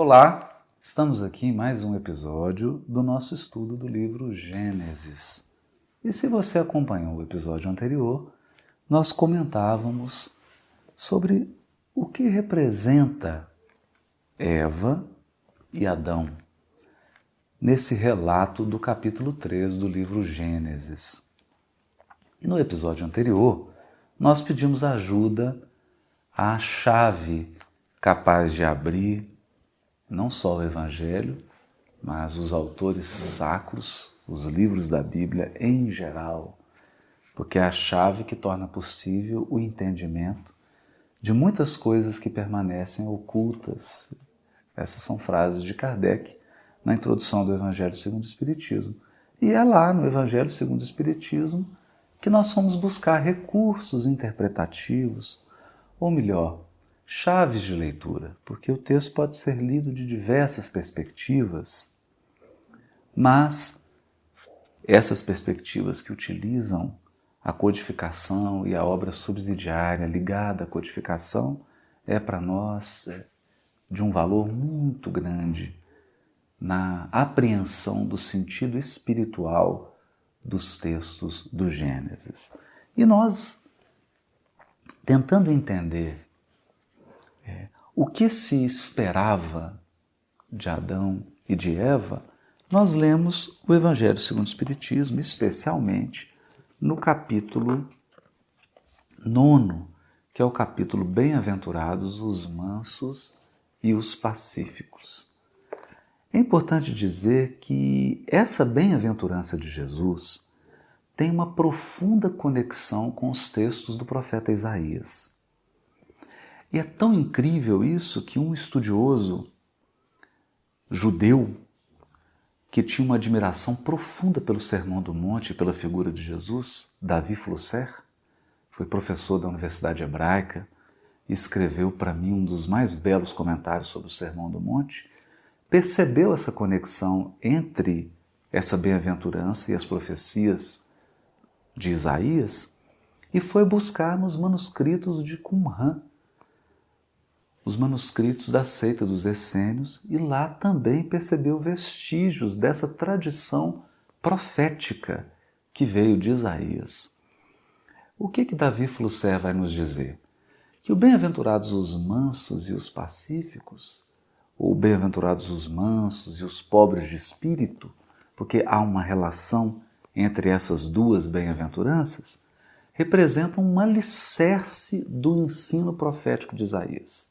Olá, estamos aqui em mais um episódio do nosso estudo do livro Gênesis. E se você acompanhou o episódio anterior, nós comentávamos sobre o que representa Eva e Adão nesse relato do capítulo 3 do livro Gênesis. E no episódio anterior, nós pedimos ajuda à chave capaz de abrir não só o Evangelho, mas os autores sacros, os livros da Bíblia em geral, porque é a chave que torna possível o entendimento de muitas coisas que permanecem ocultas. Essas são frases de Kardec na introdução do Evangelho segundo o Espiritismo. E é lá no Evangelho segundo o Espiritismo que nós fomos buscar recursos interpretativos, ou melhor, chaves de leitura, porque o texto pode ser lido de diversas perspectivas, mas essas perspectivas que utilizam a codificação e a obra subsidiária ligada à codificação é para nós de um valor muito grande na apreensão do sentido espiritual dos textos do Gênesis. E nós, tentando entender o que se esperava de Adão e de Eva, nós lemos o Evangelho segundo o Espiritismo, especialmente no capítulo 9, que é o capítulo Bem-aventurados os mansos e os pacíficos. É importante dizer que essa bem-aventurança de Jesus tem uma profunda conexão com os textos do profeta Isaías. E é tão incrível isso que um estudioso judeu que tinha uma admiração profunda pelo Sermão do Monte e pela figura de Jesus, Davi Flusser, foi professor da Universidade Hebraica e escreveu para mim um dos mais belos comentários sobre o Sermão do Monte, percebeu essa conexão entre essa bem-aventurança e as profecias de Isaías e foi buscar nos manuscritos de Qumran, os manuscritos da seita dos essênios, e lá também percebeu vestígios dessa tradição profética que veio de Isaías. O que Davi Flusser vai nos dizer? Que o bem-aventurados os mansos e os pacíficos, ou bem-aventurados os mansos e os pobres de espírito, porque há uma relação entre essas duas bem-aventuranças, representam um alicerce do ensino profético de Isaías.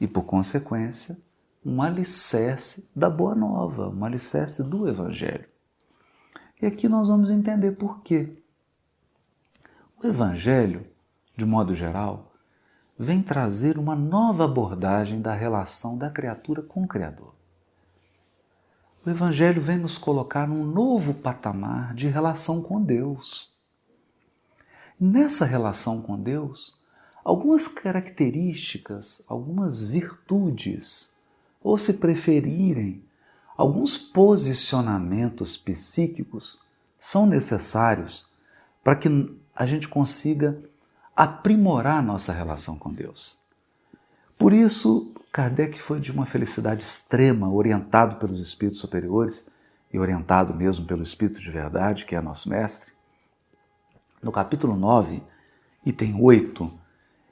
E, por consequência, um alicerce da Boa Nova, um alicerce do Evangelho. E aqui nós vamos entender por quê. O Evangelho, de modo geral, vem trazer uma nova abordagem da relação da criatura com o Criador. O Evangelho vem nos colocar num novo patamar de relação com Deus. Nessa relação com Deus, algumas características, algumas virtudes, ou se preferirem, alguns posicionamentos psíquicos são necessários para que a gente consiga aprimorar nossa relação com Deus. Por isso, Kardec foi de uma felicidade extrema, orientado pelos espíritos superiores e orientado mesmo pelo Espírito de Verdade, que é nosso mestre. No capítulo 9, item 8,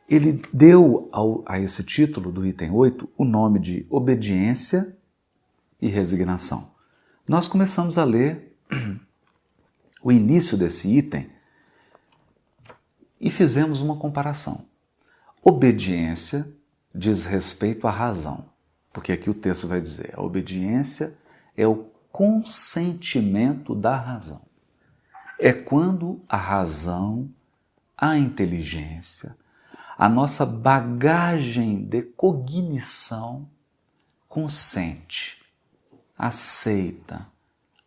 ele deu a esse título do item 8 o nome de obediência e resignação. Nós começamos a ler o início desse item e fizemos uma comparação. Obediência diz respeito à razão, porque aqui o texto vai dizer, a obediência é o consentimento da razão. É quando a razão, a inteligência, a nossa bagagem de cognição consente, aceita,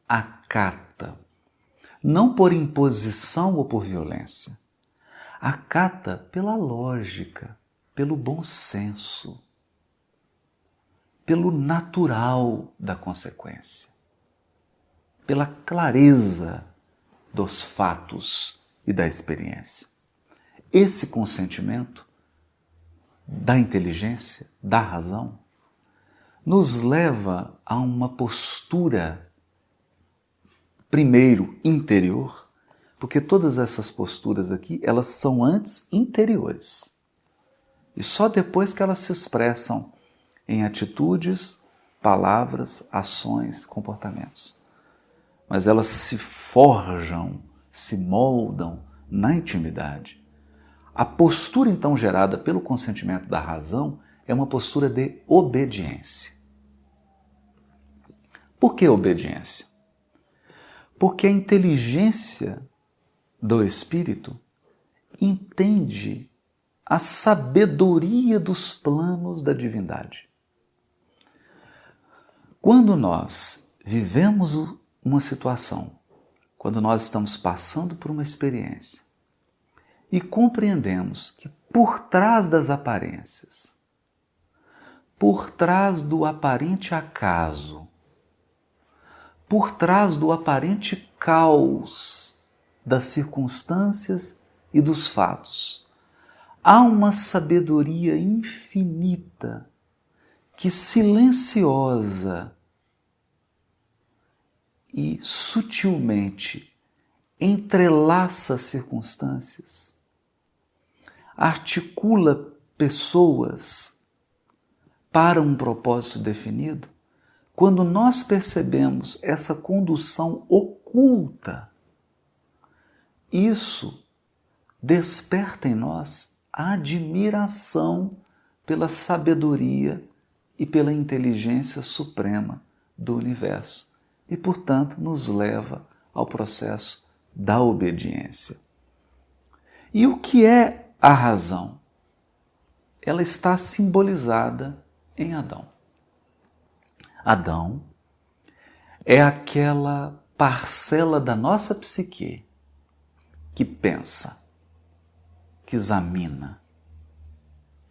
acata, não por imposição ou por violência, acata pela lógica, pelo bom senso, pelo natural da consequência, pela clareza dos fatos e da experiência. Esse consentimento da inteligência, da razão, nos leva a uma postura, primeiro, interior, porque todas essas posturas aqui, elas são antes interiores. E só depois que elas se expressam em atitudes, palavras, ações, comportamentos. Mas elas se forjam, se moldam na intimidade. A postura então gerada pelo consentimento da razão é uma postura de obediência. Por que obediência? Porque a inteligência do espírito entende a sabedoria dos planos da divindade. Quando nós vivemos uma situação, quando nós estamos passando por uma experiência e compreendemos que por trás das aparências, por trás do aparente acaso, por trás do aparente caos das circunstâncias e dos fatos, há uma sabedoria infinita que silenciosa e sutilmente entrelaça as circunstâncias, articula pessoas para um propósito definido. Quando nós percebemos essa condução oculta, isso desperta em nós a admiração pela sabedoria e pela inteligência suprema do universo e, portanto, nos leva ao processo da obediência. E o que é a razão? Ela está simbolizada em Adão. Adão é aquela parcela da nossa psique que pensa, que examina,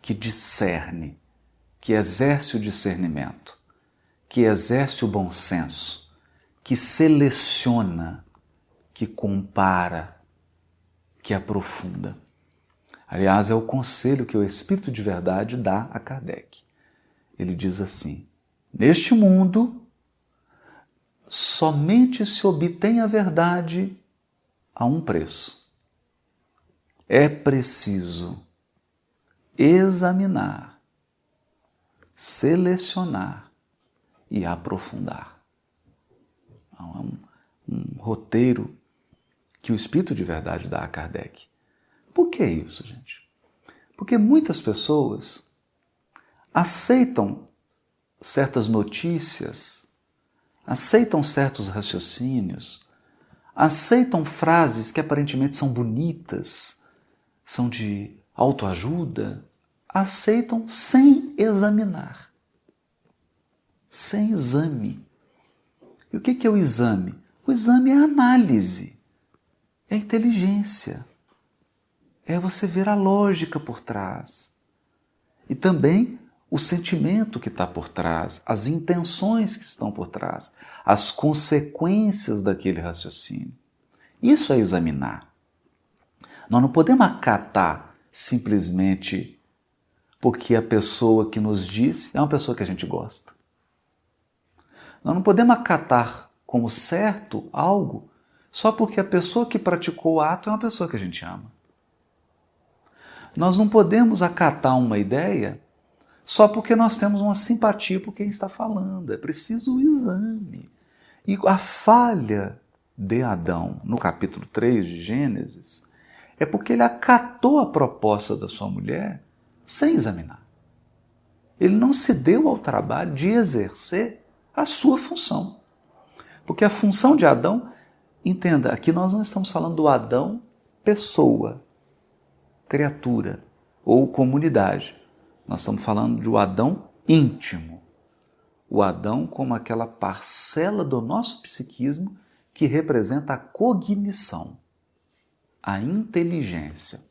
que discerne, que exerce o discernimento, que exerce o bom senso, que seleciona, que compara, que aprofunda. Aliás, é o conselho que o Espírito de Verdade dá a Kardec. Ele diz assim: neste mundo, somente se obtém a verdade a um preço. É preciso examinar, selecionar e aprofundar. É um roteiro que o Espírito de Verdade dá a Kardec. Por que isso, gente? Porque muitas pessoas aceitam certas notícias, aceitam certos raciocínios, aceitam frases que aparentemente são bonitas, são de autoajuda, aceitam sem examinar, sem exame. E o que é o exame? O exame é a análise, é a inteligência, é você ver a lógica por trás e também o sentimento que está por trás, as intenções que estão por trás, as consequências daquele raciocínio. Isso é examinar. Nós não podemos acatar simplesmente porque a pessoa que nos disse é uma pessoa que a gente gosta. Nós não podemos acatar como certo algo só porque a pessoa que praticou o ato é uma pessoa que a gente ama. Nós não podemos acatar uma ideia só porque nós temos uma simpatia por quem está falando. É preciso o exame. E a falha de Adão, no capítulo 3 de Gênesis, é porque ele acatou a proposta da sua mulher sem examinar. Ele não se deu ao trabalho de exercer a sua função. Porque a função de Adão, entenda, aqui nós não estamos falando do Adão pessoa, criatura ou comunidade. Nós estamos falando do Adão íntimo. O Adão como aquela parcela do nosso psiquismo que representa a cognição, a inteligência.